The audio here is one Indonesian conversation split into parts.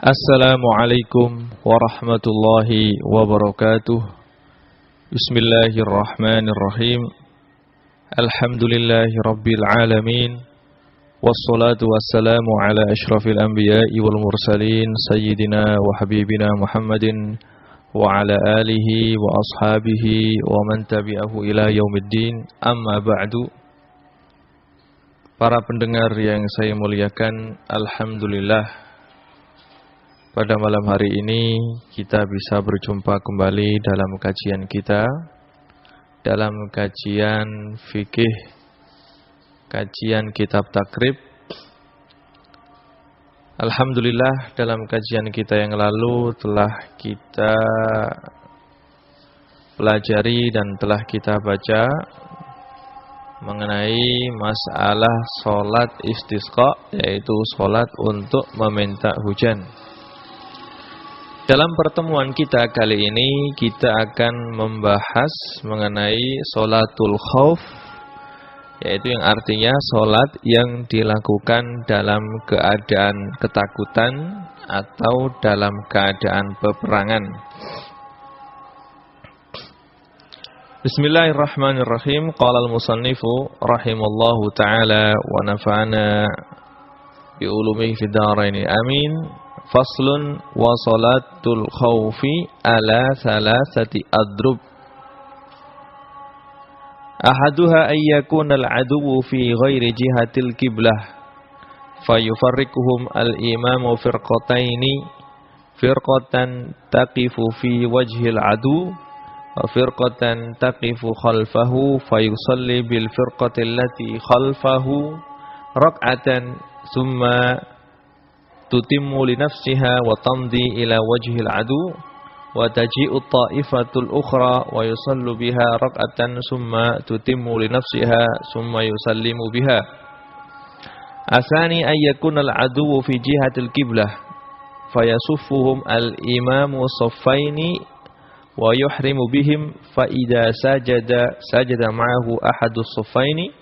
Assalamualaikum warahmatullahi wabarakatuh. Bismillahirrahmanirrahim. Alhamdulillahi rabbil alamin. Wassalatu wassalamu ala ashrafil anbiya'i wal mursalin sayyidina wa habibina Muhammadin wa ala alihi wa ashabihi wa man tabi'ahu ila yaumiddin. Amma ba'du. Para pendengar yang saya muliakan, alhamdulillah, pada malam hari ini kita bisa berjumpa kembali dalam kajian kita, dalam kajian fikih, kajian kitab takrib. Alhamdulillah, dalam kajian kita yang lalu telah kita pelajari dan telah kita baca mengenai masalah sholat istisqa, yaitu sholat untuk meminta hujan. Dalam pertemuan kita kali ini kita akan membahas mengenai sholatul khauf, yaitu yang artinya sholat yang dilakukan dalam keadaan ketakutan atau dalam keadaan peperangan. Bismillahirrahmanirrahim. Qala al-musannifu rahimallahu ta'ala wa nafa'ana bi ulumihi fid dharain. Amin. Faslun wa salatul khawfi ala thalathati adrub. Ahaduha ayyakuna al-aduwu fi ghairi jihatil qiblah fayufarriquhum al-imamu firqataini, firqatan taqifu fi wajhil adu wa firqatan taqifu khalfahu fayusalli bil firqati allati khalfahu rak'atan thumma tutimmu li nafsiha wa tamdi ila wajhil adu wa taji'u ta'ifatul ukhra wa yusallu biha rak'atan thumma tutimmu li nafsiha thumma yusallimu biha. Asani ayyakuna al-aduwu fi jihatil qiblah fayasuffuhum al-imamu saffaini wa yuhrimu bihim fa idza sajada ma'ahu ahadus saffaini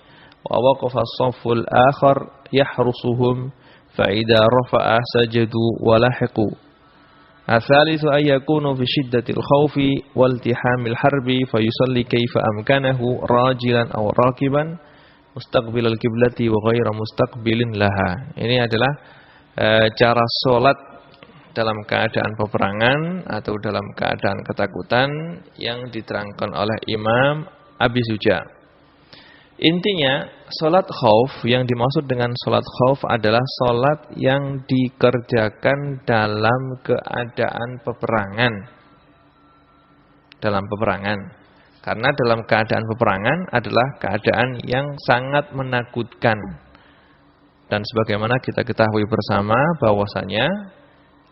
wa waqafa as-safful akhar yahrusuhum fa idza rafa'a sajadu wa lahiqu. Atsalitsu ayyakunu fi shiddatil khaufi wal tihamil harbi fayusalli kaifa amkanahu rajilan aw rakiban mustaqbilal qiblati wa ghaira mustaqbilin laha. Ini adalah cara salat dalam keadaan peperangan atau dalam keadaan ketakutan yang diterangkan oleh Imam Abi Suja. Intinya, salat khauf, yang dimaksud dengan salat khauf adalah salat yang dikerjakan dalam keadaan peperangan. Dalam peperangan. Karena dalam keadaan peperangan adalah keadaan yang sangat menakutkan. Dan sebagaimana kita ketahui bersama bahwasanya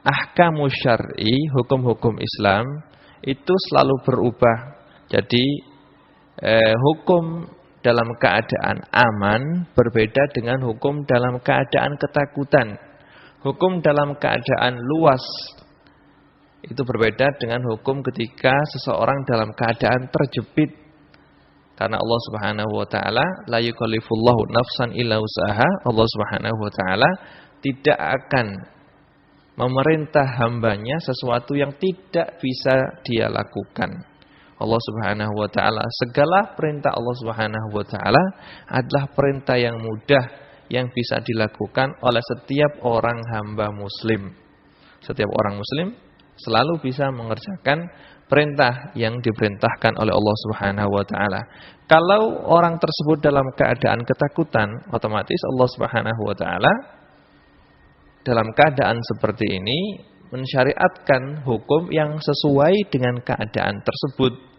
ahkamu syar'i, hukum-hukum Islam itu selalu berubah. Jadi hukum dalam keadaan aman berbeda dengan hukum dalam keadaan ketakutan. Hukum dalam keadaan luas itu berbeda dengan hukum ketika seseorang dalam keadaan terjepit. Karena Allah Subhanahu wa taala la yukallifullahu nafsan illa wus'aha. Allah Subhanahu wa taala tidak akan memerintah hambanya sesuatu yang tidak bisa dia lakukan. Allah Subhanahu wa ta'ala, segala perintah Allah Subhanahu wa ta'ala adalah perintah yang mudah yang bisa dilakukan oleh setiap orang hamba muslim. Setiap orang muslim selalu bisa mengerjakan perintah yang diperintahkan oleh Allah Subhanahu wa ta'ala. Kalau orang tersebut dalam keadaan ketakutan, otomatis Allah Subhanahu wa ta'ala dalam keadaan seperti ini mensyariatkan hukum yang sesuai dengan keadaan tersebut.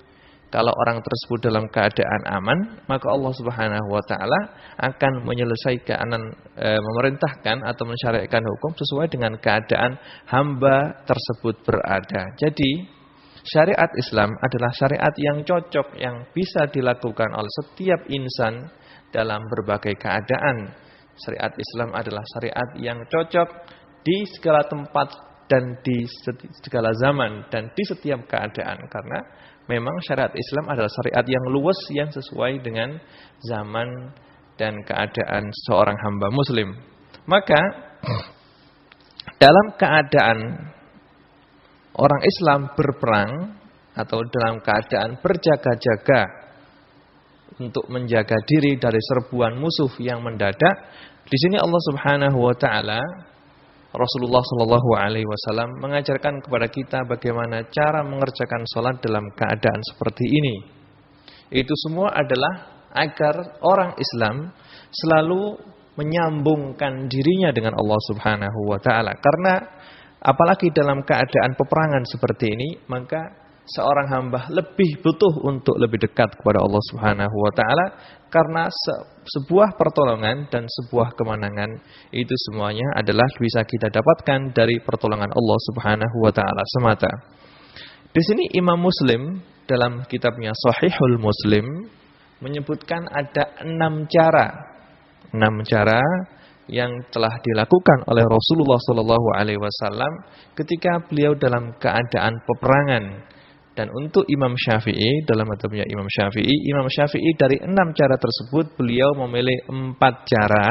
Kalau orang tersebut dalam keadaan aman, maka Allah Subhanahu wa taala akan menyelesaikan, memerintahkan atau mensyariatkan hukum sesuai dengan keadaan hamba tersebut berada. Jadi, syariat Islam adalah syariat yang cocok, yang bisa dilakukan oleh setiap insan dalam berbagai keadaan. Syariat Islam adalah syariat yang cocok di segala tempat dan di segala zaman dan di setiap keadaan. Karena memang syariat Islam adalah syariat yang luas yang sesuai dengan zaman dan keadaan seorang hamba muslim. Maka dalam keadaan orang Islam berperang atau dalam keadaan berjaga-jaga untuk menjaga diri dari serbuan musuh yang mendadak, di sini Allah Subhanahu wa taala, Rasulullah sallallahu alaihi wasallam mengajarkan kepada kita bagaimana cara mengerjakan salat dalam keadaan seperti ini. Itu semua adalah agar orang Islam selalu menyambungkan dirinya dengan Allah Subhanahu wa taala. Karena apalagi dalam keadaan peperangan seperti ini, maka seorang hamba lebih butuh untuk lebih dekat kepada Allah Subhanahu wa taala, karena sebuah pertolongan dan sebuah kemenangan itu semuanya adalah bisa kita dapatkan dari pertolongan Allah Subhanahu wa taala semata. Di sini Imam Muslim dalam kitabnya Shahihul Muslim menyebutkan ada 6 cara yang telah dilakukan oleh Rasulullah SAW ketika beliau dalam keadaan peperangan. Dan untuk Imam Syafi'i, dalam madhabnya Imam Syafi'i dari 6 cara tersebut beliau memilih 4 cara.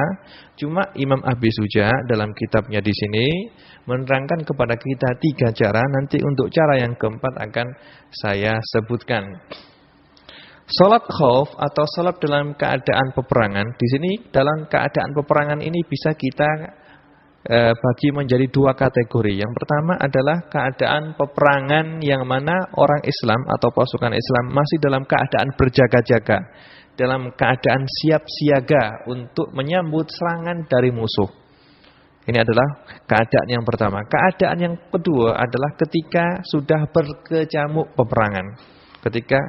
Cuma Imam Abi Suja dalam kitabnya di sini menerangkan kepada kita 3 cara. Nanti untuk cara yang keempat akan saya sebutkan. Salat khauf atau salat dalam keadaan peperangan, di sini dalam keadaan peperangan ini bisa kita bagi menjadi 2 kategori. Yang pertama adalah keadaan peperangan yang mana orang Islam atau pasukan Islam masih dalam keadaan berjaga-jaga, dalam keadaan siap siaga untuk menyambut serangan dari musuh. Ini adalah keadaan yang pertama. Keadaan yang kedua adalah ketika sudah berkecamuk peperangan. Ketika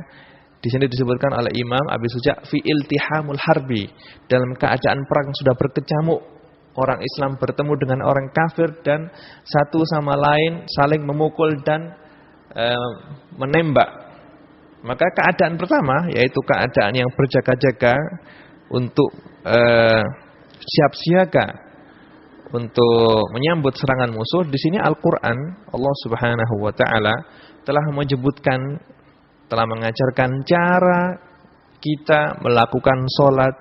di sini disebutkan oleh Imam Abi Suja fi iltihamul harbi, dalam keadaan perang sudah berkecamuk, orang Islam bertemu dengan orang kafir dan satu sama lain saling memukul dan menembak. Maka keadaan pertama yaitu keadaan yang berjaga-jaga untuk siap siaga untuk menyambut serangan musuh. Di sini Al-Qur'an Allah Subhanahu wa taala telah menyebutkan, telah mengajarkan cara kita melakukan sholat,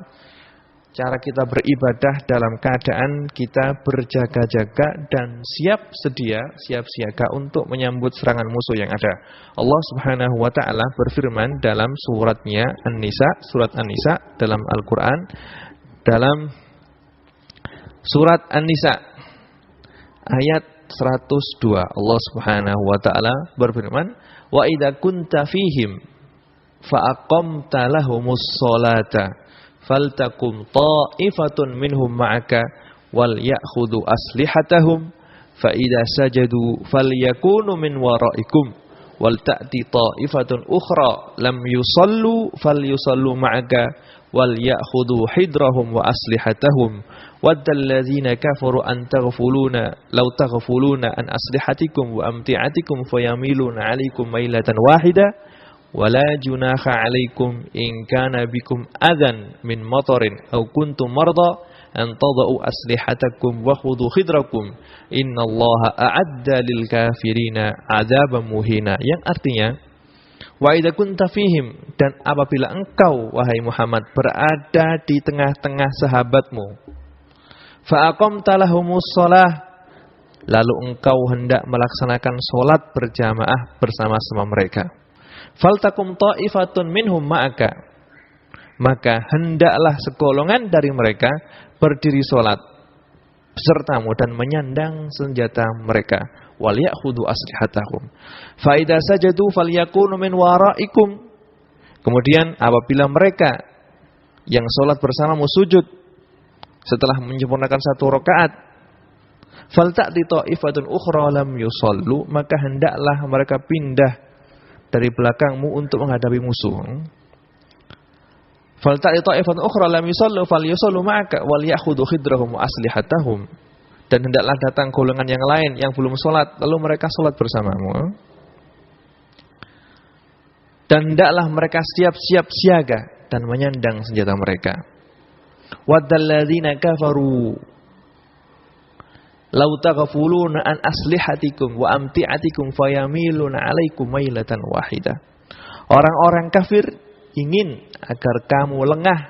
cara kita beribadah dalam keadaan kita berjaga-jaga dan siap sedia, siap siaga untuk menyambut serangan musuh yang ada. Allah Subhanahu wa taala berfirman dalam suratnya An-Nisa, surat An-Nisa dalam Al-Qur'an, dalam surat An-Nisa ayat 102, Allah Subhanahu wa taala berfirman, wa idza kunta fihim fa aqamta lahumus sholata faltakum ta'ifatun minhum ma'aka wal ya'khudhu aslihatahum fa idza sajadu falyakunu min wara'ikum wal ta'ti ta'ifatun ukhra lam yusallu falyusallu ma'aka wal ya'khudhu hidrahum wa aslihatahum waddal ladzina kafaru an taghfuluna law taghfuluna an aslihatikum wa amti'atikum fayamiluna 'alaikum mailatan wahida wala junaha 'alaikum in kana bikum adhan min matarin aw kuntum marda an tadau aslihatakum wa khudhu khidrakum innallaha a'adda lil kafirina 'adzaban muhina, yang artinya wa idza kunta fihim, dan apabila engkau wahai Muhammad berada di tengah-tengah sahabatmu, fa aqamta lahumus shalah, lalu engkau hendak melaksanakan salat berjamaah bersama-sama mereka, faltakum ta'ifatun minhum ma'aka, maka hendaklah segolongan dari mereka berdiri salat sertamu dan menyandang senjata mereka, wal ya'khudhu aslihatahum fa idza sajadu falyakunu min wara'ikum, kemudian apabila mereka yang salat bersamamu sujud setelah menyempurnakan 1 rakaat, falta'ti ta'ifatun ukhra lam yusallu, maka hendaklah mereka pindah dari belakangmu untuk menghadapi musuh. Falta'ti ta'ifatun ukhra lam yusallu falyusallu ma'aka wal ya'khudhu khidrahum wa aslihatahum, dan hendaklah datang golongan yang lain yang belum salat lalu mereka salat bersamamu, dan hendaklah mereka siap-siap siaga dan menyandang senjata mereka. Waddal ladzina kafaru law taghfuluna an aslihatikum wa amti'atikum fayamiluna 'alaikum mailatan wahidah. Orang-orang kafir ingin agar kamu lengah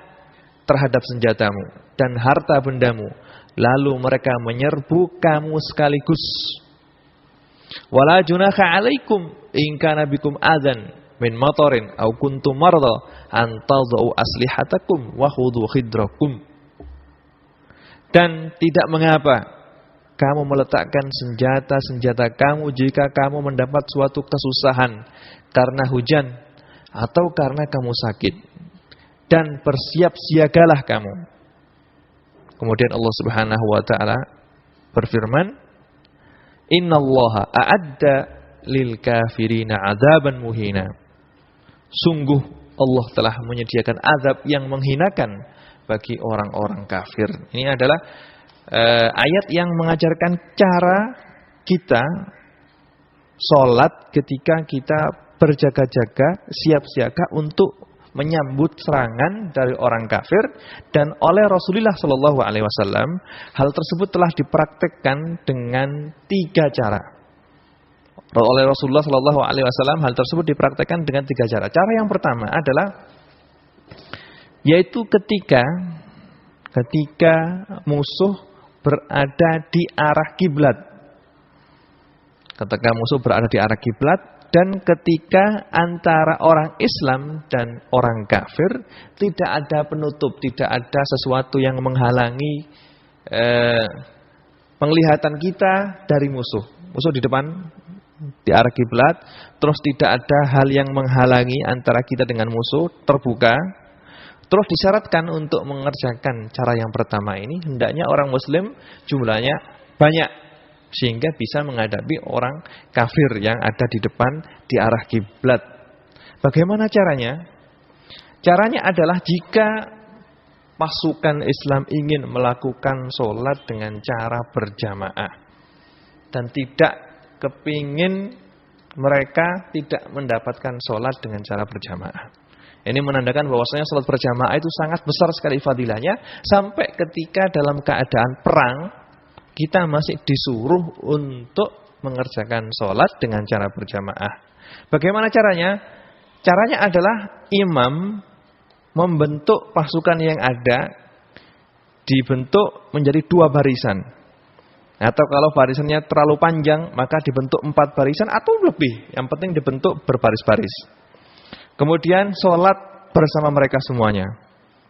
terhadap senjatamu dan harta bendamu, lalu mereka menyerbu kamu sekaligus. Wala junaha 'alaikum in kana bikum adzan min matarin aw kuntum marda an tadau aslihatakum wa khudhu khidrakum. Dan tidak mengapa kamu meletakkan senjata-senjata kamu jika kamu mendapat suatu kesusahan karena hujan atau karena kamu sakit. Dan bersiap siagalah kamu. Kemudian Allah Subhanahu wa taala berfirman, "Innallaha a'adda lil kafirina 'adzaban muhina." Sungguh Allah telah menyediakan azab yang menghinakan bagi orang-orang kafir. Ini adalah ayat yang mengajarkan cara kita sholat ketika kita berjaga-jaga, siap siaga untuk menyambut serangan dari orang kafir. Dan oleh Rasulullah SAW, hal tersebut telah dipraktekkan dengan 3 cara. Oleh Rasulullah SAW, hal tersebut dipraktekkan dengan 3 cara. Cara yang pertama adalah yaitu ketika musuh berada di arah kiblat. Ketika musuh berada di arah kiblat dan ketika antara orang Islam dan orang kafir tidak ada penutup, tidak ada sesuatu yang menghalangi penglihatan kita dari musuh. Musuh di depan di arah kiblat, terus tidak ada hal yang menghalangi antara kita dengan musuh, terbuka. Terus disyaratkan untuk mengerjakan cara yang pertama ini, hendaknya orang muslim jumlahnya banyak, sehingga bisa menghadapi orang kafir yang ada di depan di arah kiblat. Bagaimana caranya? Caranya adalah jika pasukan Islam ingin melakukan sholat dengan cara berjamaah dan tidak kepingin mereka tidak mendapatkan sholat dengan cara berjamaah. Ini menandakan bahwasanya salat berjamaah itu sangat besar sekali fadilahnya, sampai ketika dalam keadaan perang kita masih disuruh untuk mengerjakan salat dengan cara berjamaah. Bagaimana caranya? Caranya adalah imam membentuk pasukan yang ada dibentuk menjadi 2 barisan. Atau kalau barisannya terlalu panjang maka dibentuk 4 barisan atau lebih. Yang penting dibentuk berbaris-baris. Kemudian sholat bersama mereka semuanya.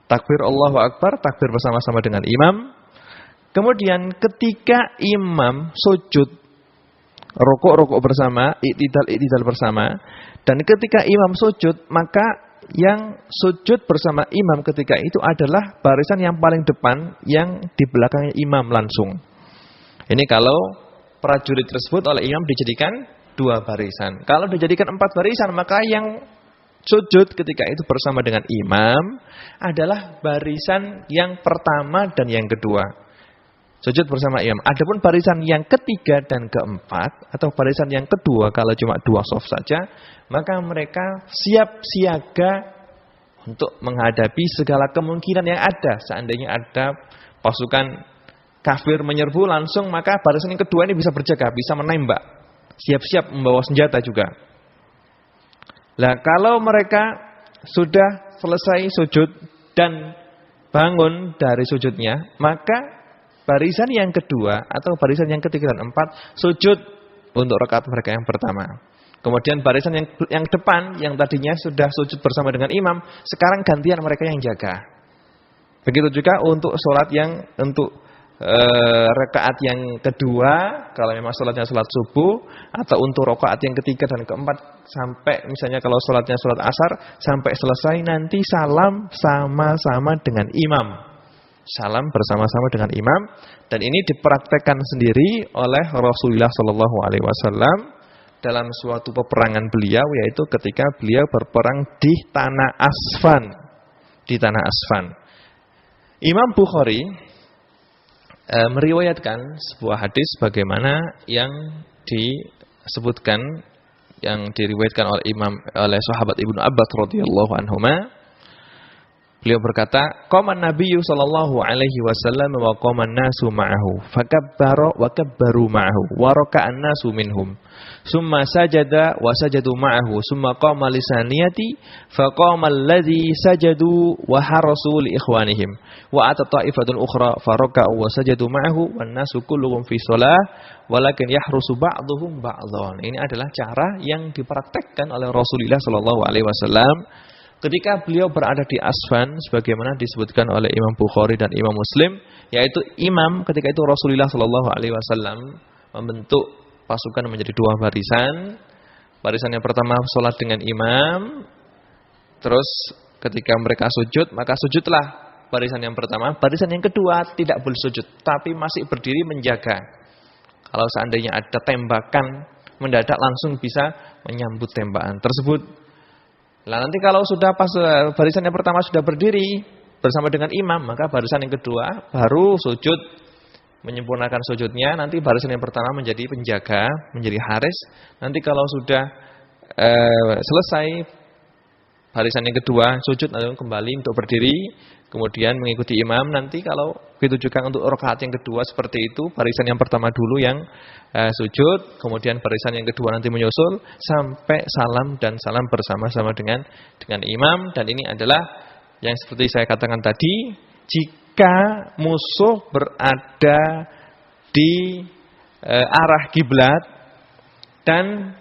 Takbir Allahu Akbar, takbir bersama-sama dengan imam. Kemudian ketika imam sujud, rukuk bersama, iktidal bersama. Dan ketika imam sujud, maka yang sujud bersama imam ketika itu adalah barisan yang paling depan, yang di belakangnya imam langsung. Ini kalau prajurit tersebut oleh imam dijadikan 2 barisan. Kalau dijadikan 4 barisan, maka yang sujud ketika itu bersama dengan imam adalah barisan yang pertama dan yang kedua. Sujud bersama imam. Adapun barisan yang ketiga dan keempat atau barisan yang kedua kalau cuma 2 shaf saja, maka mereka siap siaga untuk menghadapi segala kemungkinan yang ada. Seandainya ada pasukan kafir menyerbu langsung, maka barisan yang kedua ini bisa berjaga, bisa menembak. Siap-siap membawa senjata juga. Nah, kalau mereka sudah selesai sujud dan bangun dari sujudnya, maka barisan yang kedua atau barisan yang ketiga dan 4 sujud untuk rakaat mereka yang pertama. Kemudian barisan yang depan yang tadinya sudah sujud bersama dengan imam, sekarang gantian mereka yang jaga. Begitu juga untuk sholat yang untuk rakaat yang kedua, kalau memang sholatnya sholat subuh, atau untuk rakaat yang ketiga dan keempat, sampai misalnya kalau sholatnya sholat asar, sampai selesai nanti salam sama-sama dengan imam. Salam bersama-sama dengan imam. Dan ini dipraktekkan sendiri oleh Rasulullah SAW dalam suatu peperangan beliau, yaitu ketika beliau berperang di Tanah Asfan. Di Tanah Asfan. Imam Bukhari meriwayatkan sebuah hadis bagaimana yang disebutkan, yang diriwayatkan oleh sahabat Ibnu Abbas radhiyallahu anhuma, Beliau berkata, qaman nabiyyu sallallahu alaihi wasallam wa qaman nasu ma'ahu, fakabbara wa kabbaru ma'ahu, wa raka'an nasu minhum. Summa sajada wa sajadu ma'ahu, summa qama lisaniyati, faqama alladhi sajadu wa harasu li ikhwanihim. Wa ata ta'ifatun ukhra, faraka'u wa sajadu ma'ahu, wan nasu kulluhum fi shalah, walakin yahrusu ba'dhuhum ba'dhan. Ini adalah cara yang dipraktekkan oleh Rasulullah sallallahu alaihi wasallam ketika beliau berada di Asfan, sebagaimana disebutkan oleh Imam Bukhari dan Imam Muslim, yaitu imam ketika itu Rasulullah Shallallahu Alaihi Wasallam membentuk pasukan menjadi dua barisan. Barisan yang pertama sholat dengan imam, terus ketika mereka sujud, maka sujudlah barisan yang pertama. Barisan yang kedua tidak boleh sujud, tapi masih berdiri menjaga. Kalau seandainya ada tembakan mendadak, langsung bisa menyambut tembakan tersebut. Nah, nanti kalau sudah pas barisan yang pertama sudah berdiri bersama dengan imam, maka barisan yang kedua baru sujud, menyempurnakan sujudnya. Nanti barisan yang pertama menjadi penjaga, menjadi haris. Nanti kalau sudah selesai barisan yang kedua sujud, lalu kembali untuk berdiri, kemudian mengikuti imam. Nanti kalau ditujukan untuk rakaat yang kedua seperti itu, barisan yang pertama dulu yang sujud, kemudian barisan yang kedua nanti menyusul sampai salam dan salam bersama-sama dengan imam. Dan ini adalah yang seperti saya katakan tadi, jika musuh berada di arah kiblat dan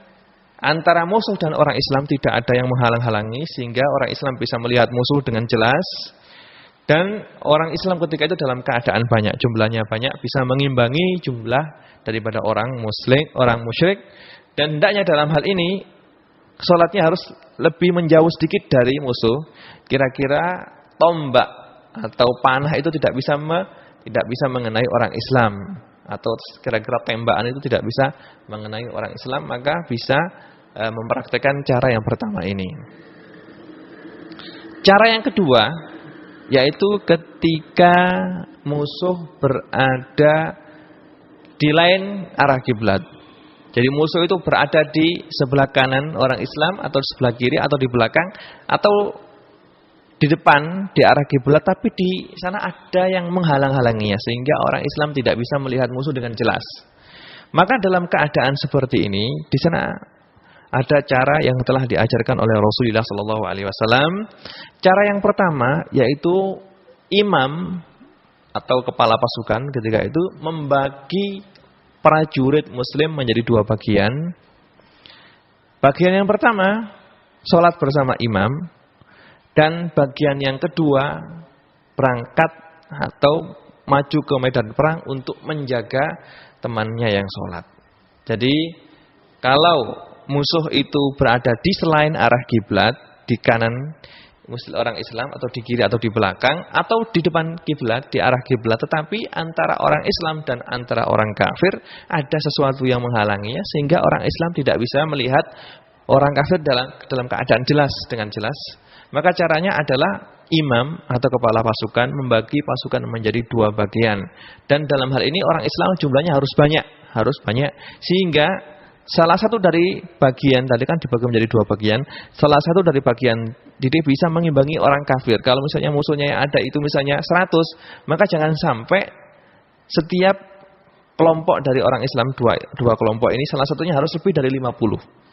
antara musuh dan orang Islam tidak ada yang menghalang-halangi, sehingga orang Islam bisa melihat musuh dengan jelas. Dan orang Islam ketika itu dalam keadaan banyak, jumlahnya banyak, bisa mengimbangi jumlah daripada orang muslim, orang musyrik. Dan hendaknya dalam hal ini sholatnya harus lebih menjauh sedikit dari musuh. Kira-kira tombak atau panah itu tidak bisa mengenai orang Islam, atau kira-kira tembakan itu tidak bisa mengenai orang Islam, maka bisa mempraktekkan cara yang pertama ini. Cara yang kedua, yaitu ketika musuh berada di lain arah kiblat. Jadi musuh itu berada di sebelah kanan orang Islam, atau sebelah kiri, atau di belakang, atau di depan di arah kiblat, tapi di sana ada yang menghalang-halanginya sehingga orang Islam tidak bisa melihat musuh dengan jelas. Maka dalam keadaan seperti ini, di sana ada cara yang telah diajarkan oleh Rasulullah SAW. Cara yang pertama yaitu imam atau kepala pasukan ketika itu membagi prajurit muslim menjadi dua bagian. Bagian yang pertama sholat bersama imam, dan bagian yang kedua berangkat atau maju ke medan perang untuk menjaga temannya yang sholat. Jadi kalau musuh itu berada di selain arah kiblat, di kanan orang Islam, atau di kiri atau di belakang, atau di depan kiblat, di arah kiblat, tetapi antara orang Islam dan antara orang kafir ada sesuatu yang menghalanginya sehingga orang Islam tidak bisa melihat orang kafir dalam keadaan jelas, dengan jelas. Maka caranya adalah imam atau kepala pasukan membagi pasukan menjadi dua bagian. Dan dalam hal ini orang Islam jumlahnya harus banyak, sehingga salah satu dari bagian, tadi kan dibagi menjadi dua bagian, salah satu dari bagian ini bisa mengimbangi orang kafir. Kalau misalnya musuhnya yang ada itu misalnya 100, maka jangan sampai setiap kelompok dari orang Islam, dua kelompok ini salah satunya harus lebih dari 50.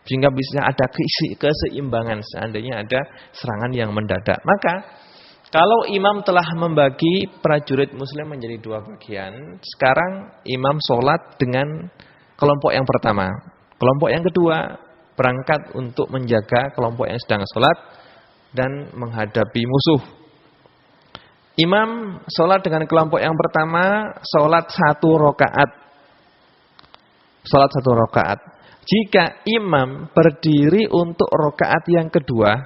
Sehingga bisa ada keseimbangan seandainya ada serangan yang mendadak. Maka kalau imam telah membagi prajurit muslim menjadi dua bagian, sekarang imam sholat dengan kelompok yang pertama. Kelompok yang kedua berangkat untuk menjaga kelompok yang sedang sholat dan menghadapi musuh. Imam sholat dengan kelompok yang pertama, sholat 1 rakaat. Sholat 1 rakaat. Jika imam berdiri untuk rakaat yang kedua,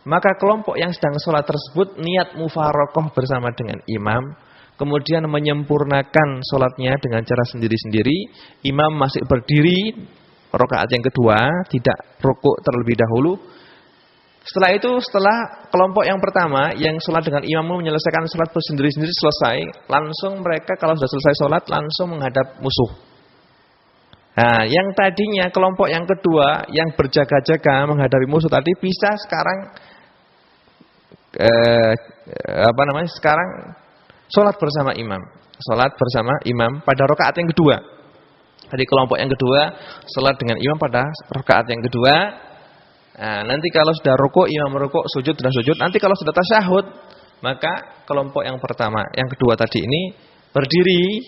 maka kelompok yang sedang sholat tersebut niat mufarokoh bersama dengan imam, kemudian menyempurnakan sholatnya dengan cara sendiri-sendiri. Imam masih berdiri rakaat yang kedua, tidak rukuk terlebih dahulu. Setelah itu, setelah kelompok yang pertama yang sholat dengan imam menyelesaikan sholat sendiri-sendiri selesai, langsung mereka kalau sudah selesai sholat langsung menghadap musuh. Nah, yang tadinya kelompok yang kedua yang berjaga-jaga menghadapi musuh tadi bisa sekarang sekarang sholat bersama imam. Sholat bersama imam pada rakaat yang kedua. Jadi kelompok yang kedua sholat dengan imam pada rakaat yang kedua. Nah, nanti kalau sudah rukuk, imam rukuk, sujud dan sujud. Nanti kalau sudah tasyahud, maka kelompok yang pertama, yang kedua tadi ini berdiri,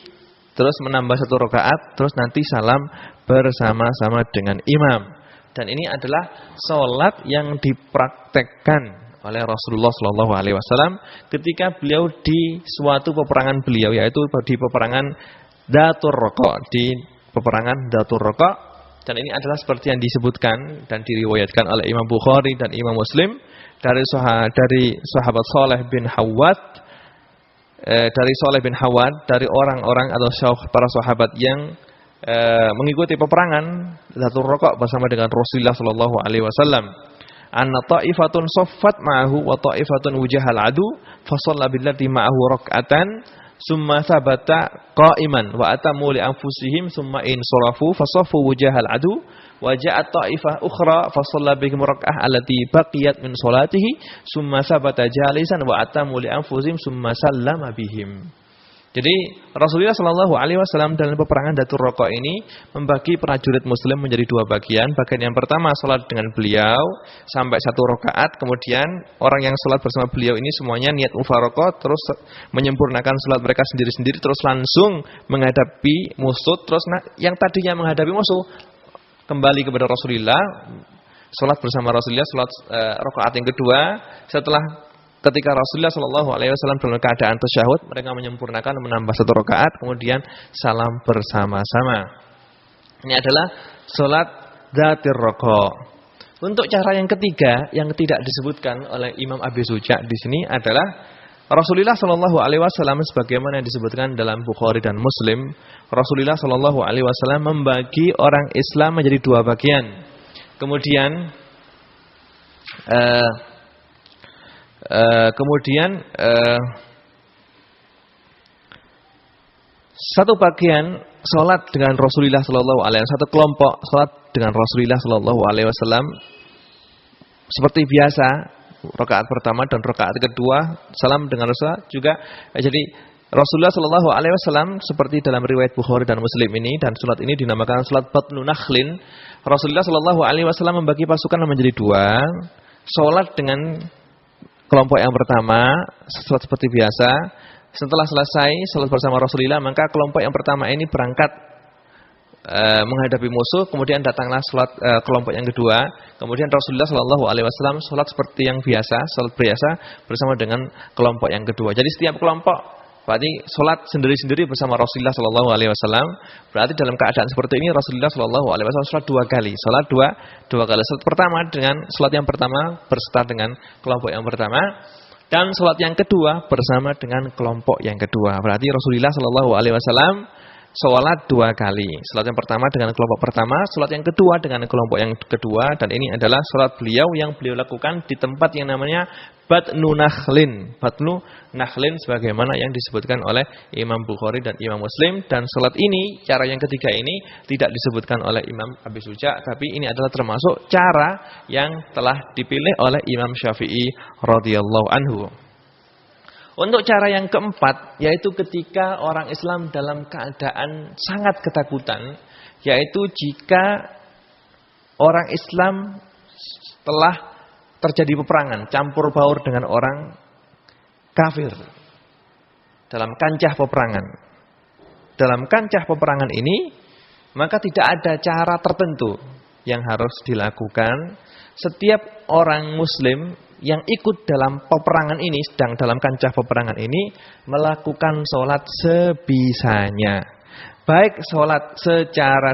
terus menambah satu rakaat, terus nanti salam bersama-sama dengan imam. Dan ini adalah sholat yang dipraktekkan oleh Rasulullah SAW ketika beliau di suatu peperangan beliau, yaitu di peperangan Dzatur Raqa, di peperangan Dzatur Raqa. Dan ini adalah seperti yang disebutkan dan diriwayatkan oleh Imam Bukhari dan Imam Muslim dari sahabat Saleh bin Hawad, dari orang-orang atau para sahabat yang mengikuti peperangan Dzatur Raqa bersama dengan Rasulullah sallallahu alaihi wasallam. Anna ta'ifatun saffat ma'ahu wa ta'ifatun wujahal adu fa shalla billati ma'ahu rak'atan summa thabata qa'iman wa atamu li anfusihim summa in sarafu fa saffu wujahal adu wa ja'at ta'ifah ukhra fa shalla bihim rak'ah allati baqiyat min salatihi summa thabata jalisan wa atamu li anfusihim summa sallama bihim. Jadi Rasulullah Shallallahu Alaihi Wasallam dalam peperangan Dzatur Raqa ini membagi prajurit Muslim menjadi dua bagian. Bagian yang pertama sholat dengan beliau sampai satu rakaat. Kemudian orang yang sholat bersama beliau ini semuanya niat mufaraqah, terus menyempurnakan sholat mereka sendiri-sendiri, terus langsung menghadapi musuh. Terus yang tadinya menghadapi musuh kembali kepada Rasulullah, sholat bersama Rasulullah, sholat rakaat yang kedua. Setelah ketika Rasulullah Shallallahu Alaihi Wasallam dalam keadaan tasyahud, mereka menyempurnakan menambah satu rakaat, kemudian salam bersama-sama. Ini adalah sholat Dzatur Raqa. Untuk cara yang ketiga yang tidak disebutkan oleh Imam Abi Suja di sini adalah Rasulullah Shallallahu Alaihi Wasallam sebagaimana yang disebutkan dalam Bukhari dan Muslim. Rasulullah Shallallahu Alaihi Wasallam membagi orang Islam menjadi dua bagian. Kemudian satu bagian sholat dengan Rasulullah Sallallahu Alaihi Wasallam, satu kelompok sholat dengan Rasulullah Sallallahu Alaihi Wasallam seperti biasa, rakaat pertama dan rakaat kedua salam dengan Rasulullah juga. Jadi Rasulullah Sallallahu Alaihi Wasallam seperti dalam riwayat Bukhari dan Muslim ini, dan sholat ini dinamakan sholat Batnu Nakhlin. Rasulullah Sallallahu Alaihi Wasallam membagi pasukan menjadi dua, sholat dengan kelompok yang pertama sholat seperti biasa. Setelah selesai sholat bersama Rasulullah, maka kelompok yang pertama ini berangkat menghadapi musuh. Kemudian datanglah sholat kelompok yang kedua. Kemudian Rasulullah Shallallahu Alaihi Wasallam sholat seperti yang biasa, sholat biasa bersama dengan kelompok yang kedua. Jadi setiap kelompok berarti sholat sendiri-sendiri bersama Rasulullah Shallallahu Alaihi Wasallam. Berarti dalam keadaan seperti ini Rasulullah Shallallahu Alaihi Wasallam sholat dua kali. Sholat dua kali. Sholat pertama dengan sholat yang pertama berserta dengan kelompok yang pertama, dan sholat yang kedua bersama dengan kelompok yang kedua. Berarti Rasulullah Shallallahu Alaihi Wasallam sholat dua kali. Sholat yang pertama dengan kelompok pertama, sholat yang kedua dengan kelompok yang kedua. Dan ini adalah sholat beliau yang beliau lakukan di tempat yang namanya Batnu Nakhlin. Batnu Nakhlin sebagaimana yang disebutkan oleh Imam Bukhari dan Imam Muslim. Dan sholat ini, cara yang ketiga ini tidak disebutkan oleh Imam Abi Suja, tapi ini adalah termasuk cara yang telah dipilih oleh Imam Syafi'i radhiyallahu anhu. Untuk cara yang keempat, yaitu ketika orang Islam dalam keadaan sangat ketakutan, yaitu jika orang Islam telah terjadi peperangan, campur baur dengan orang kafir dalam kancah peperangan. Dalam kancah peperangan ini, maka tidak ada cara tertentu yang harus dilakukan. Setiap orang Muslim yang ikut dalam peperangan ini, sedang dalam kancah peperangan ini, melakukan sholat sebisanya. Baik sholat secara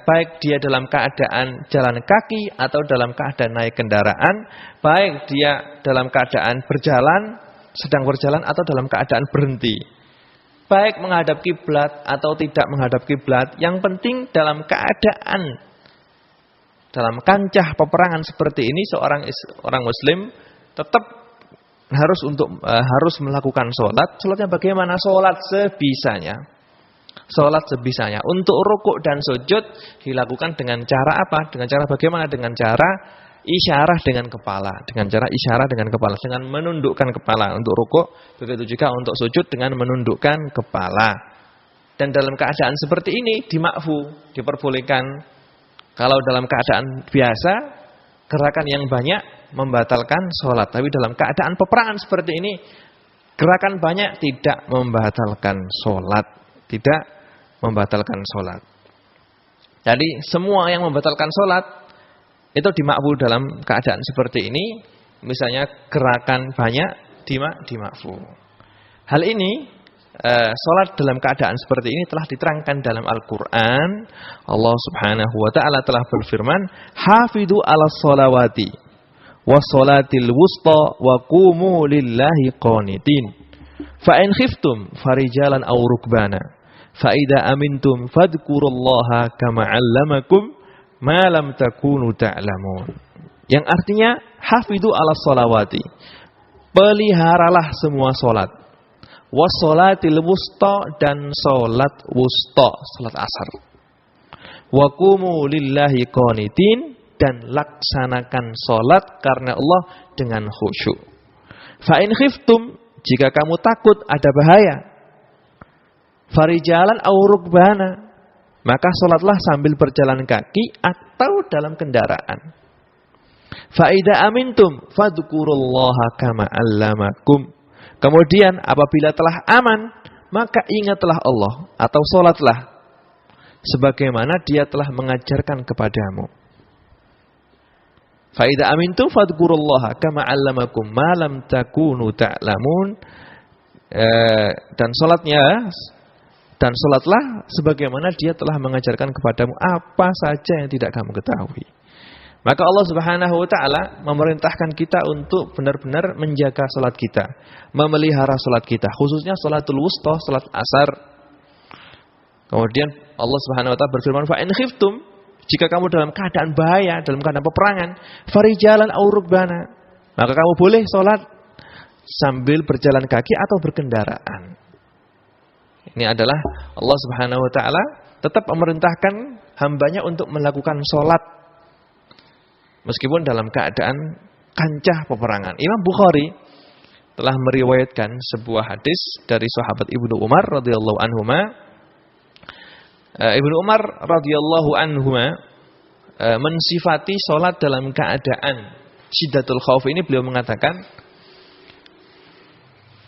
baik dia dalam keadaan jalan kaki atau dalam keadaan naik kendaraan, baik dia dalam keadaan berjalan, sedang berjalan atau dalam keadaan berhenti, baik menghadap kiblat atau tidak menghadap kiblat. Yang penting dalam keadaan dalam kancah peperangan seperti ini, orang Muslim tetap harus melakukan sholat. Sholatnya bagaimana? Sholat sebisanya. Sholat sebisanya. Untuk rukuk dan sujud dilakukan dengan cara apa? Dengan cara bagaimana? Dengan cara isyarah dengan kepala, dengan cara isyarah dengan kepala, dengan menundukkan kepala untuk rukuk, begitu juga untuk sujud dengan menundukkan kepala. Dan dalam keadaan seperti ini dimakfu, diperbolehkan. Kalau dalam keadaan biasa, gerakan yang banyak membatalkan sholat. Tapi dalam keadaan peperangan seperti ini, gerakan banyak tidak membatalkan sholat. Tidak membatalkan sholat. Jadi semua yang membatalkan sholat, itu dimakfu dalam keadaan seperti ini. Misalnya gerakan banyak dimakfu. Hal ini, sholat dalam keadaan seperti ini telah diterangkan dalam Al-Quran. Allah subhanahu wa ta'ala telah berfirman, hafidhu ala sholawati wa sholatil wusta wa qumu lillahi qanitin fa in khiftum farijalan aw rukbana fa idza amintum fadhkurullaha kama 'allamakum ma lam takunu ta'lamun. Yang artinya hafidhu ala sholawati, peliharalah semua sholat, wassolatil wusta, dan solat wusta, solat asar. Waqumu lillahi qanitin, dan laksanakan solat karena Allah dengan khusyuk. Fa in khiftum, jika kamu takut ada bahaya, farijalan aw rukbana, maka solatlah sambil berjalan kaki atau dalam kendaraan. Fa idza amintum fadhkurullaha kama 'allamakum. Kemudian apabila telah aman, maka ingatlah Allah atau sholatlah sebagaimana Dia telah mengajarkan kepadamu. Fa idza amintum fadhkurullaha kama 'allamakum ma lam takunu ta'lamun. Dan sholatlah sebagaimana Dia telah mengajarkan kepadamu apa saja yang tidak kamu ketahui. Maka Allah subhanahu wa ta'ala memerintahkan kita untuk benar-benar menjaga salat kita, memelihara salat kita, khususnya salatul wusta, salat asar. Kemudian Allah subhanahu wa ta'ala berfirman, fa in khiftum, jika kamu dalam keadaan bahaya, dalam keadaan peperangan, farijalan aw rukbana, maka kamu boleh salat sambil berjalan kaki atau berkendaraan. Ini adalah Allah subhanahu wa ta'ala tetap memerintahkan hambanya untuk melakukan salat meskipun dalam keadaan kancah peperangan. Imam Bukhari telah meriwayatkan sebuah hadis dari sahabat Ibnu Umar radhiyallahu anhuma. Ibnu Umar radhiyallahu anhuma mensifati salat dalam keadaan syiddatul khauf ini, beliau mengatakan,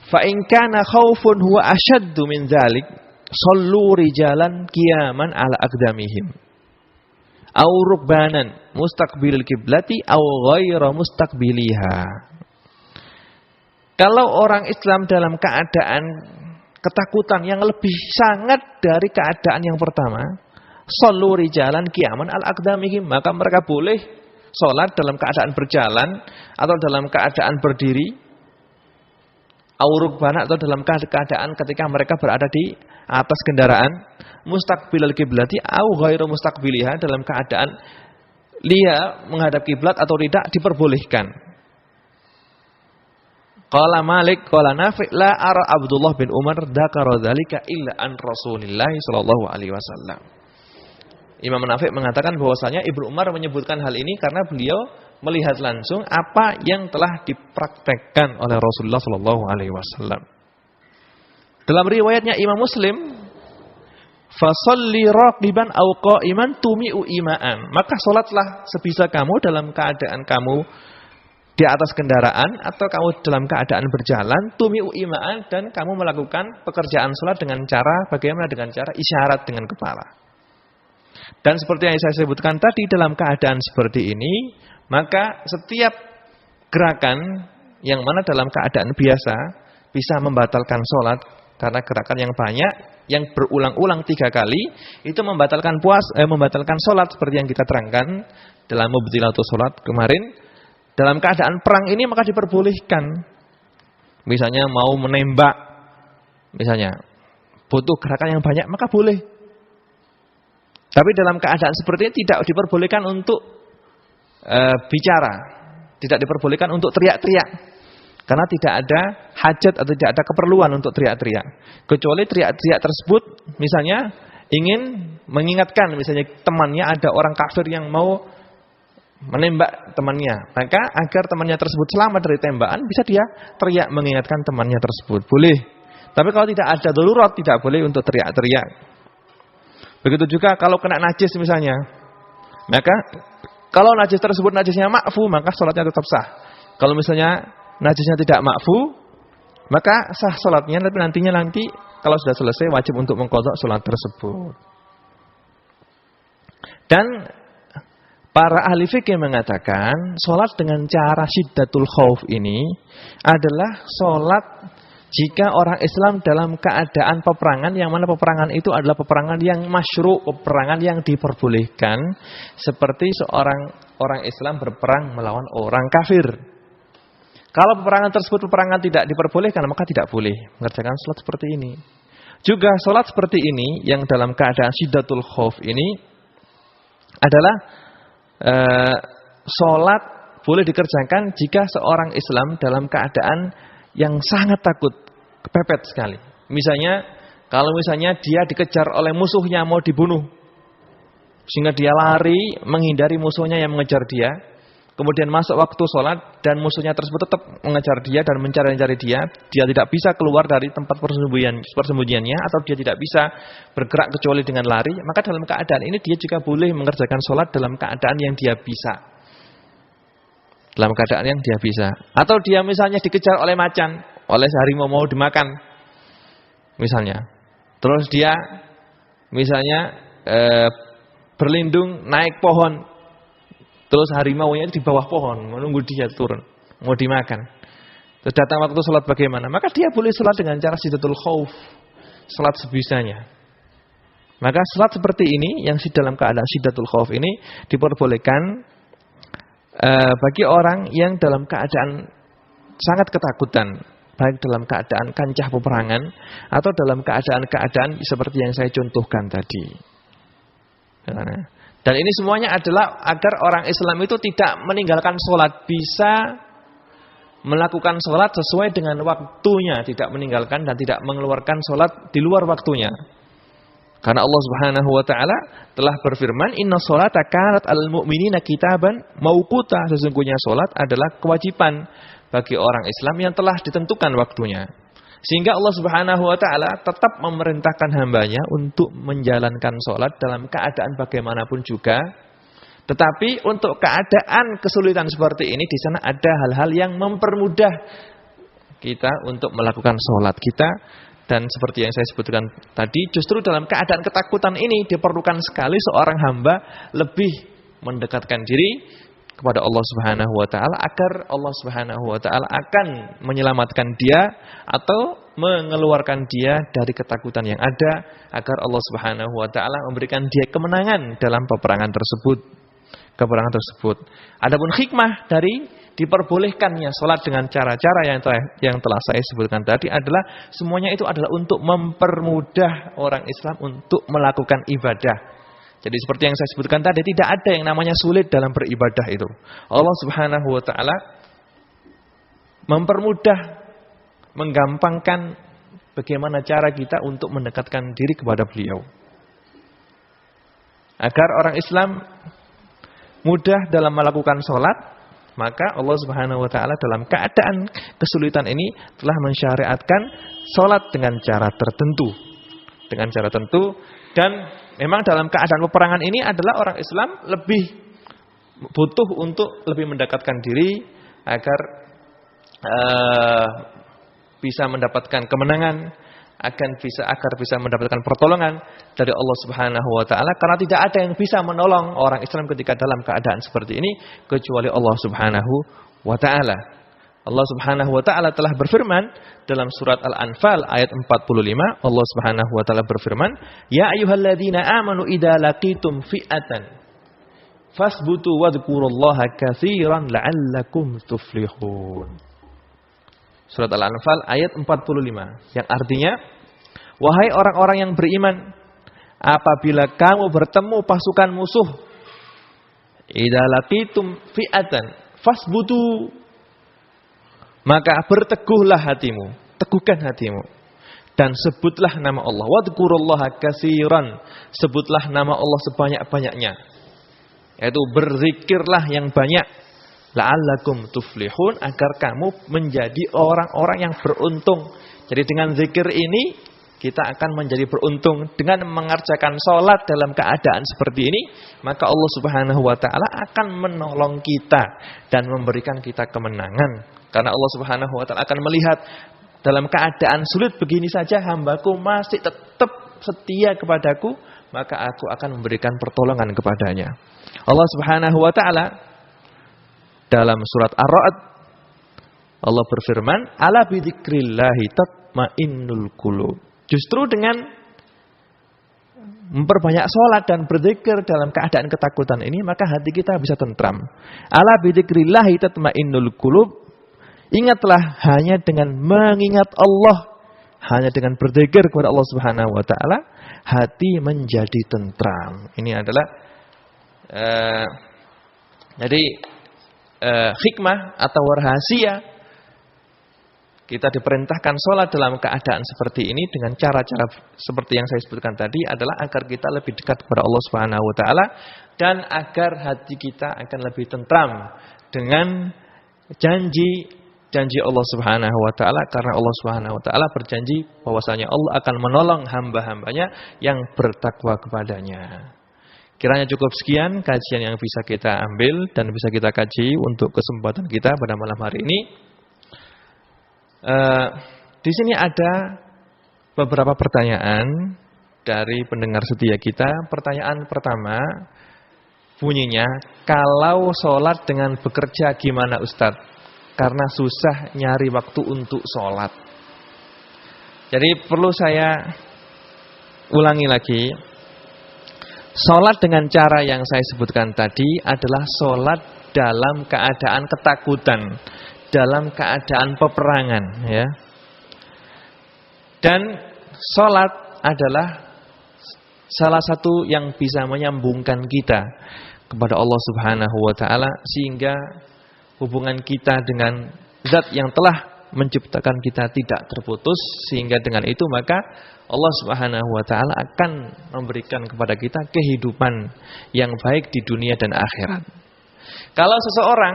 fa in kana khaufun huwa ashaddu min dzalik sallu rijalan qiyaman ala aqdamihim aw rukbanan mustaqbilil kiblati aw ghairu mustaqbiliha. Kalau orang Islam dalam keadaan ketakutan yang lebih sangat dari keadaan yang pertama, sallu rijalan qiyaman al aqdamihim, maka mereka boleh salat dalam keadaan berjalan atau dalam keadaan berdiri, aw rukbanan, atau dalam keadaan ketika mereka berada di atas kendaraan, mustaqbilal kiblati au ghairu mustaqbiliha, dalam keadaan dia menghadap kiblat atau tidak diperbolehkan. Qala Malik qala Nafi' la ara Abdullah bin Umar dzakara dzalika illa an Rasulillah sallallahu alaihi wasallam. Imam Nafi' mengatakan bahwasanya Ibnu Umar menyebutkan hal ini karena beliau melihat langsung apa yang telah dipraktekkan oleh Rasulullah sallallahu alaihi wasallam. Dalam riwayatnya Imam Muslim, fasalli raqiban aw qa'iman tumi'u ima'an, maka salatlah sebisa kamu dalam keadaan kamu di atas kendaraan atau kamu dalam keadaan berjalan, tumi'u ima'an, dan kamu melakukan pekerjaan salat dengan cara bagaimana? Dengan cara isyarat dengan kepala. Dan seperti yang saya sebutkan tadi, dalam keadaan seperti ini, maka setiap gerakan yang mana dalam keadaan biasa bisa membatalkan salat. Karena gerakan yang banyak, yang berulang-ulang 3 kali, itu membatalkan membatalkan sholat seperti yang kita terangkan dalam mubtilatus sholat kemarin. Dalam keadaan perang ini maka diperbolehkan. Misalnya mau menembak, misalnya butuh gerakan yang banyak, maka boleh. Tapi dalam keadaan seperti ini tidak diperbolehkan untuk bicara, tidak diperbolehkan untuk teriak-teriak. Karena tidak ada hajat atau tidak ada keperluan untuk teriak-teriak. Kecuali teriak-teriak tersebut misalnya ingin mengingatkan, misalnya temannya ada orang kafir yang mau menembak temannya. Maka agar temannya tersebut selamat dari tembakan, bisa dia teriak mengingatkan temannya tersebut. Boleh. Tapi kalau tidak ada darurat, tidak boleh untuk teriak-teriak. Begitu juga kalau kena najis misalnya. Maka kalau najis tersebut najisnya ma'fu, maka sholatnya tetap sah. Kalau misalnya najisnya tidak ma'fu, maka sah sholatnya, tapi nanti kalau sudah selesai wajib untuk mengqadha sholat tersebut. Dan para ahli fikih mengatakan sholat dengan cara syiddatul khauf ini adalah sholat jika orang Islam dalam keadaan peperangan, yang mana peperangan itu adalah peperangan yang masyru', peperangan yang diperbolehkan, seperti orang Islam berperang melawan orang kafir. Kalau peperangan tersebut peperangan tidak diperbolehkan, maka tidak boleh mengerjakan sholat seperti ini. Juga sholat seperti ini yang dalam keadaan syiddatul khauf ini adalah sholat boleh dikerjakan jika seorang Islam dalam keadaan yang sangat takut, kepepet sekali. Misalnya, kalau misalnya dia dikejar oleh musuhnya mau dibunuh, sehingga dia lari menghindari musuhnya yang mengejar dia, kemudian masuk waktu sholat dan musuhnya tersebut tetap mengejar dia dan mencari-cari dia tidak bisa keluar dari tempat persembunyiannya, atau dia tidak bisa bergerak kecuali dengan lari, maka dalam keadaan ini dia juga boleh mengerjakan sholat dalam keadaan yang dia bisa. Dalam keadaan yang dia bisa. Atau dia misalnya dikejar oleh macan, oleh harimau mau dimakan, misalnya. Terus dia misalnya berlindung naik pohon, terus harimau-nya di bawah pohon menunggu dia turun, mau dimakan. Terus datang waktu sholat bagaimana? Maka dia boleh sholat dengan cara syiddatul khauf, sholat sebisanya. Maka sholat seperti ini yang dalam keadaan syiddatul khauf ini diperbolehkan bagi orang yang dalam keadaan sangat ketakutan, baik dalam keadaan kancah peperangan atau dalam keadaan-keadaan seperti yang saya contohkan tadi. Dan ini semuanya adalah agar orang Islam itu tidak meninggalkan sholat, bisa melakukan sholat sesuai dengan waktunya, tidak meninggalkan dan tidak mengeluarkan sholat di luar waktunya. Karena Allah Subhanahu wa taala telah berfirman, "Inna sholata kanat 'alal mu'minina kitaban mauquta." Sesungguhnya salat adalah kewajiban bagi orang Islam yang telah ditentukan waktunya. Sehingga Allah Subhanahu wa taala tetap memerintahkan hambanya untuk menjalankan salat dalam keadaan bagaimanapun juga. Tetapi untuk keadaan kesulitan seperti ini, di sana ada hal-hal yang mempermudah kita untuk melakukan salat kita. Dan seperti yang saya sebutkan tadi, justru dalam keadaan ketakutan ini diperlukan sekali seorang hamba lebih mendekatkan diri kepada Allah Subhanahu wa taala, agar Allah Subhanahu wa taala akan menyelamatkan dia atau mengeluarkan dia dari ketakutan yang ada, agar Allah Subhanahu wa taala memberikan dia kemenangan dalam peperangan tersebut. Adapun hikmah dari diperbolehkannya sholat dengan cara-cara yang telah saya sebutkan tadi adalah semuanya itu adalah untuk mempermudah orang Islam untuk melakukan ibadah. Jadi seperti yang saya sebutkan tadi, tidak ada yang namanya sulit dalam beribadah itu. Allah Subhanahu wa taala mempermudah, menggampangkan bagaimana cara kita untuk mendekatkan diri kepada beliau. Agar orang Islam mudah dalam melakukan sholat, maka Allah Subhanahu wa taala dalam keadaan kesulitan ini telah mensyariatkan sholat dengan cara tertentu. Dan memang dalam keadaan peperangan ini adalah orang Islam lebih butuh untuk lebih mendekatkan diri agar bisa mendapatkan kemenangan, agar bisa mendapatkan pertolongan dari Allah Subhanahu wa taala, karena tidak ada yang bisa menolong orang Islam ketika dalam keadaan seperti ini kecuali Allah Subhanahu wa taala. Allah Subhanahu wa taala telah berfirman dalam surat Al-Anfal ayat 45, Allah Subhanahu wa taala berfirman, "Ya ayyuhalladzina amanu idza laqitum fi'atan fasbutu wadhkurullaha katsiran la'allakum tuflihun." Surat Al-Anfal ayat 45, yang artinya, wahai orang-orang yang beriman, apabila kamu bertemu pasukan musuh, idza laqitum fi'atan fasbutu, maka berteguhlah hatimu, teguhkan hatimu, dan sebutlah nama Allah. Wadhkurullaha katsiran, sebutlah nama Allah sebanyak-banyaknya. Yaitu berzikirlah yang banyak. La'allakum tuflihun, agar kamu menjadi orang-orang yang beruntung. Jadi dengan zikir ini kita akan menjadi beruntung. Dengan mengerjakan sholat dalam keadaan seperti ini, maka Allah Subhanahu wa ta'ala akan menolong kita dan memberikan kita kemenangan. Karena Allah Subhanahu wa ta'ala akan melihat dalam keadaan sulit begini saja hambaku masih tetap setia kepadaku, maka aku akan memberikan pertolongan kepadanya. Allah Subhanahu wa ta'ala dalam surat Ar-Ra'd, Allah berfirman, ala bidzikrillahi tatmainnul qulub. Justru dengan memperbanyak sholat dan berzikir dalam keadaan ketakutan ini, maka hati kita bisa tentram. Ala bidzikrillahi tatmainnul qulub. Ingatlah, hanya dengan mengingat Allah, hanya dengan berzikir kepada Allah Subhanahu wa ta'ala, hati menjadi tentram. Ini adalah hikmah atau rahasia kita diperintahkan sholat dalam keadaan seperti ini dengan cara-cara seperti yang saya sebutkan tadi adalah agar kita lebih dekat kepada Allah Subhanahu wa ta'ala dan agar hati kita akan lebih tentram dengan janji Allah Subhanahu wa ta'ala, karena Allah Subhanahu wa ta'ala berjanji bahwasanya Allah akan menolong hamba-hambanya yang bertakwa kepadanya. Kiranya cukup sekian kajian yang bisa kita ambil dan bisa kita kaji untuk kesempatan kita pada malam hari ini. Di sini ada beberapa pertanyaan dari pendengar setia kita. Pertanyaan pertama bunyinya, kalau sholat dengan bekerja gimana Ustadz? Karena susah nyari waktu untuk sholat. Jadi perlu saya ulangi lagi. Sholat dengan cara yang saya sebutkan tadi adalah sholat dalam keadaan ketakutan, dalam keadaan peperangan, ya. Dan sholat adalah salah satu yang bisa menyambungkan kita kepada Allah Subhanahu wa ta'ala, sehingga hubungan kita dengan zat yang telah menciptakan kita tidak terputus, sehingga dengan itu maka Allah Subhanahu wa ta'ala akan memberikan kepada kita kehidupan yang baik di dunia dan akhirat. Kalau seseorang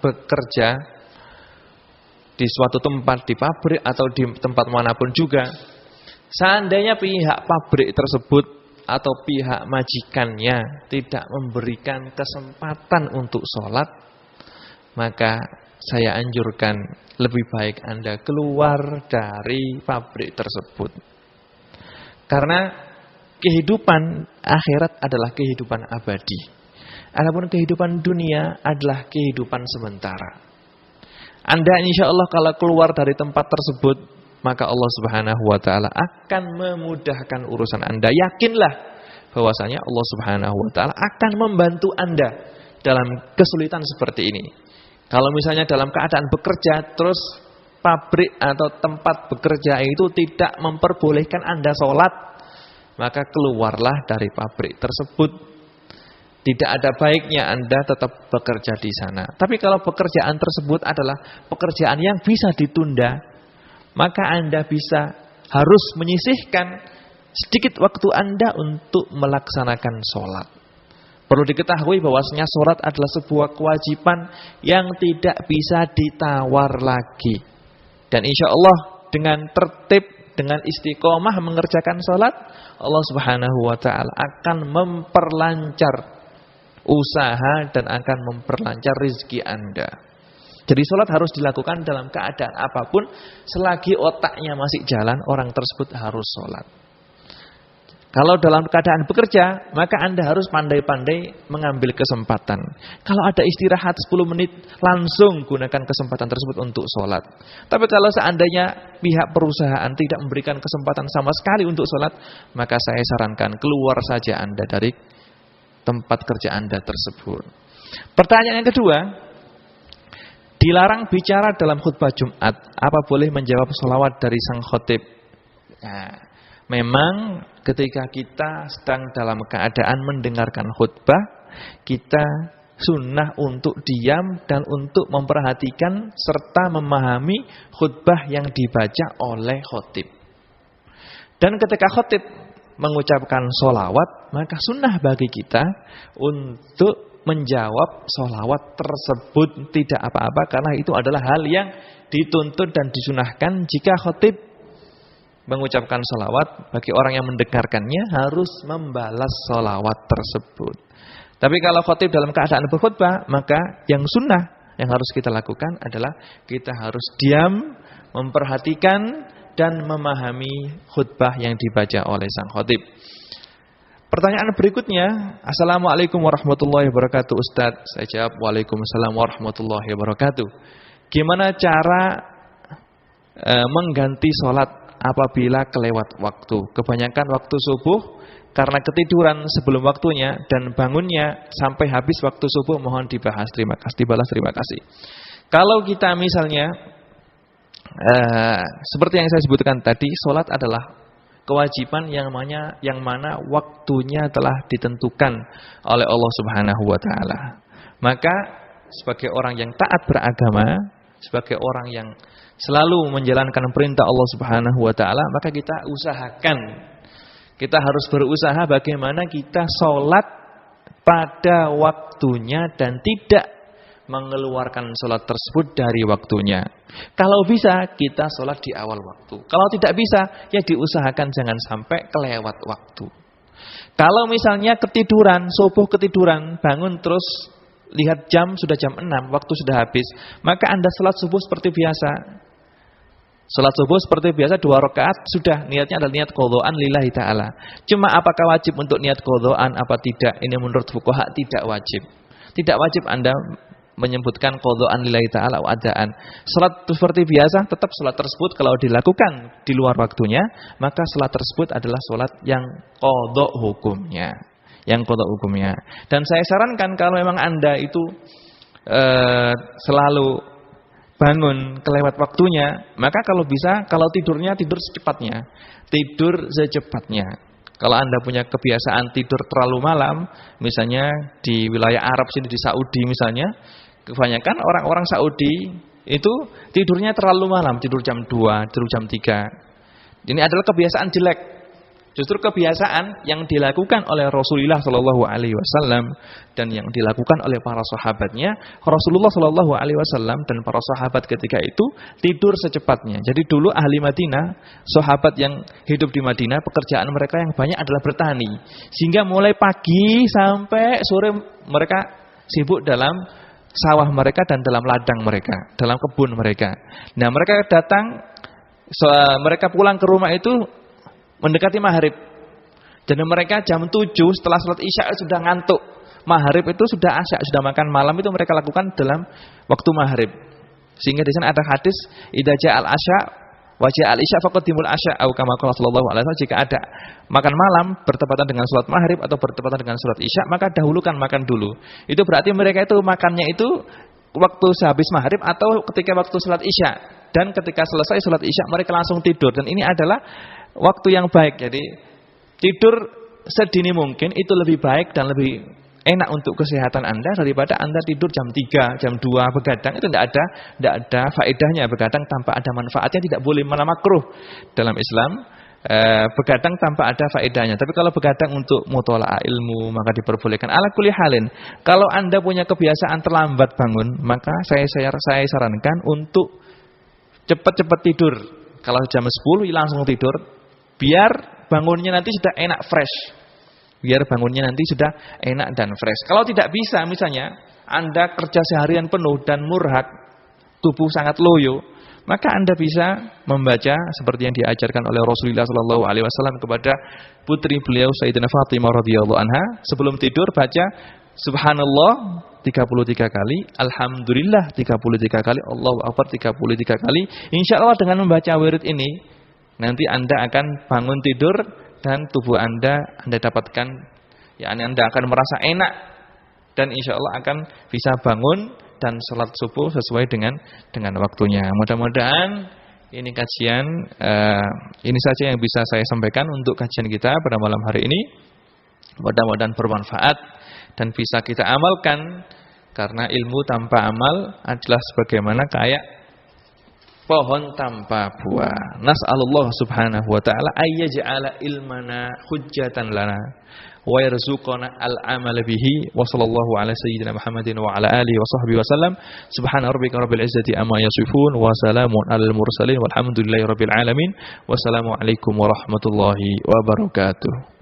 bekerja di suatu tempat, di pabrik atau di tempat manapun juga, seandainya pihak pabrik tersebut atau pihak majikannya tidak memberikan kesempatan untuk sholat, maka saya anjurkan lebih baik Anda keluar dari pabrik tersebut. Karena kehidupan akhirat adalah kehidupan abadi. Adapun kehidupan dunia adalah kehidupan sementara. Anda insya Allah kalau keluar dari tempat tersebut, maka Allah Subhanahu wa ta'ala akan memudahkan urusan Anda. Yakinlah bahwasanya Allah Subhanahu wa ta'ala akan membantu Anda dalam kesulitan seperti ini. Kalau misalnya dalam keadaan bekerja, terus pabrik atau tempat bekerja itu tidak memperbolehkan Anda sholat, maka keluarlah dari pabrik tersebut. Tidak ada baiknya Anda tetap bekerja di sana. Tapi kalau pekerjaan tersebut adalah pekerjaan yang bisa ditunda, maka Anda harus menyisihkan sedikit waktu Anda untuk melaksanakan sholat. Perlu diketahui bahwasanya sholat adalah sebuah kewajiban yang tidak bisa ditawar lagi. Dan insya Allah dengan tertib, dengan istiqomah mengerjakan sholat, Allah Subhanahu wa ta'ala akan memperlancar usaha dan akan memperlancar rezeki Anda. Jadi sholat harus dilakukan dalam keadaan apapun, selagi otaknya masih jalan, orang tersebut harus sholat. Kalau dalam keadaan bekerja, maka Anda harus pandai-pandai mengambil kesempatan. Kalau ada istirahat 10 menit, langsung gunakan kesempatan tersebut untuk sholat. Tapi kalau seandainya pihak perusahaan tidak memberikan kesempatan sama sekali untuk sholat, maka saya sarankan keluar saja Anda dari tempat kerja Anda tersebut. Pertanyaan yang kedua, dilarang bicara dalam khutbah Jumat. Apa boleh menjawab sholawat dari sang khotib? Nah, memang ketika kita sedang dalam keadaan mendengarkan khutbah, kita sunnah untuk diam dan untuk memperhatikan serta memahami khutbah yang dibaca oleh khotib. Dan ketika khotib mengucapkan sholawat, maka sunnah bagi kita untuk menjawab sholawat tersebut tidak apa-apa, karena itu adalah hal yang dituntut dan disunahkan. Jika khatib mengucapkan sholawat, bagi orang yang mendengarkannya harus membalas sholawat tersebut. Tapi kalau khatib dalam keadaan berkhutbah, maka yang sunnah yang harus kita lakukan adalah kita harus diam, memperhatikan dan memahami khutbah yang dibaca oleh sang khatib. Pertanyaan berikutnya, Assalamualaikum warahmatullahi wabarakatuh Ustaz. Saya jawab, Waalaikumsalam warahmatullahi wabarakatuh. Gimana cara mengganti sholat apabila kelewat waktu? Kebanyakan waktu subuh karena ketiduran sebelum waktunya dan bangunnya sampai habis waktu subuh, mohon dibahas. Terima kasih, dibalas terima kasih. Kalau kita misalnya seperti yang saya sebutkan tadi, sholat adalah kewajiban yang mana waktunya telah ditentukan oleh Allah Subhanahu wa taala. Maka sebagai orang yang taat beragama, sebagai orang yang selalu menjalankan perintah Allah Subhanahu wa taala, maka kita usahakan, kita harus berusaha bagaimana kita sholat pada waktunya dan tidak mengeluarkan sholat tersebut dari waktunya. Kalau bisa, kita sholat di awal waktu. Kalau tidak bisa, ya diusahakan jangan sampai kelewat waktu. Kalau misalnya ketiduran, subuh ketiduran, bangun terus lihat jam, sudah jam 6, waktu sudah habis, maka Anda sholat subuh seperti biasa. Sholat subuh seperti biasa 2 rakaat, sudah niatnya adalah niat qadhaan lillahi ta'ala. Cuma apakah wajib untuk niat qadhaan apa tidak? Ini menurut fuqaha tidak wajib. Tidak wajib Anda menyebutkan qadhaan lillahi ta'ala wa adaan. Salat seperti biasa, tetap salat tersebut kalau dilakukan di luar waktunya, maka salat tersebut adalah salat yang qadha hukumnya. Yang qadha hukumnya. Dan saya sarankan kalau memang Anda itu selalu bangun kelewat waktunya, maka kalau bisa, kalau tidurnya tidur secepatnya. Tidur secepatnya. Kalau Anda punya kebiasaan tidur terlalu malam, misalnya di wilayah Arab sini, di Saudi misalnya, kebanyakan orang-orang Saudi itu tidurnya terlalu malam, tidur jam 2, tidur jam 3. Ini adalah kebiasaan jelek. Justru kebiasaan yang dilakukan oleh Rasulullah SAW dan yang dilakukan oleh para sahabatnya, Rasulullah SAW dan para sahabat ketika itu tidur secepatnya. Jadi dulu ahli Madinah, sahabat yang hidup di Madinah, pekerjaan mereka yang banyak adalah bertani. Sehingga mulai pagi sampai sore mereka sibuk dalam sawah mereka dan dalam ladang mereka, dalam kebun mereka. Nah, mereka datang, mereka pulang ke rumah itu mendekati maghrib. Jadi mereka jam 7 setelah sholat isya sudah ngantuk. Maghrib itu sudah asya, sudah makan malam, itu mereka lakukan dalam waktu maghrib. Sehingga di sana ada hadis, idza ja'al asya wa ja'al isya faqaddimul asya atau kama qala sallallahu alaihi wasallam, jika ada makan malam bertepatan dengan sholat maghrib atau bertepatan dengan sholat isya, maka dahulukan makan dulu. Itu berarti mereka itu makannya itu waktu sehabis maghrib atau ketika waktu sholat isya. Dan ketika selesai sholat isya mereka langsung tidur. Dan ini adalah waktu yang baik. Jadi tidur sedini mungkin itu lebih baik dan lebih enak untuk kesehatan Anda daripada Anda tidur jam 3, jam 2 begadang. Itu tidak ada faedahnya. Begadang tanpa ada manfaatnya tidak boleh, malah makruh dalam Islam. Begadang tanpa ada faedahnya. Tapi kalau begadang untuk mutola'ah ilmu, maka diperbolehkan. Ala kulli halin, kalau Anda punya kebiasaan terlambat bangun, maka saya sarankan untuk cepat-cepat tidur. Kalau jam 10 langsung tidur, biar bangunnya nanti sudah enak fresh. Biar bangunnya nanti sudah enak dan fresh. Kalau tidak bisa, misalnya Anda kerja seharian penuh dan murhak, tubuh sangat loyo, maka Anda bisa membaca seperti yang diajarkan oleh Rasulullah SAW kepada putri beliau Sayyidatina Fatimah radhiyallahu anha. Sebelum tidur baca Subhanallah 33 kali, Alhamdulillah 33 kali, Allahu Akbar 33 kali. Insya Allah dengan membaca wirid ini, nanti Anda akan bangun tidur dan tubuh Anda dapatkan, Anda akan merasa enak dan insya Allah akan bisa bangun dan sholat subuh sesuai dengan waktunya. Mudah-mudahan ini kajian, ini saja yang bisa saya sampaikan untuk kajian kita pada malam hari ini. Mudah-mudahan bermanfaat dan bisa kita amalkan, karena ilmu tanpa amal adalah sebagaimana kayak pohon tanpa buah. Nas'alullah subhanahu wa ta'ala ayyaj'ala ilmana hujjatan lana wa yarzuqana al-amal bihi wa sallallahu ala sayyidina Muhammadin wa ala alihi wa sahbihi wa sallam. Subhana rabbika rabbil izzati amma yasifun wa salamun alal mursalin walhamdulillahi rabbil alamin. Wassalamu alaikum warahmatullahi wabarakatuh.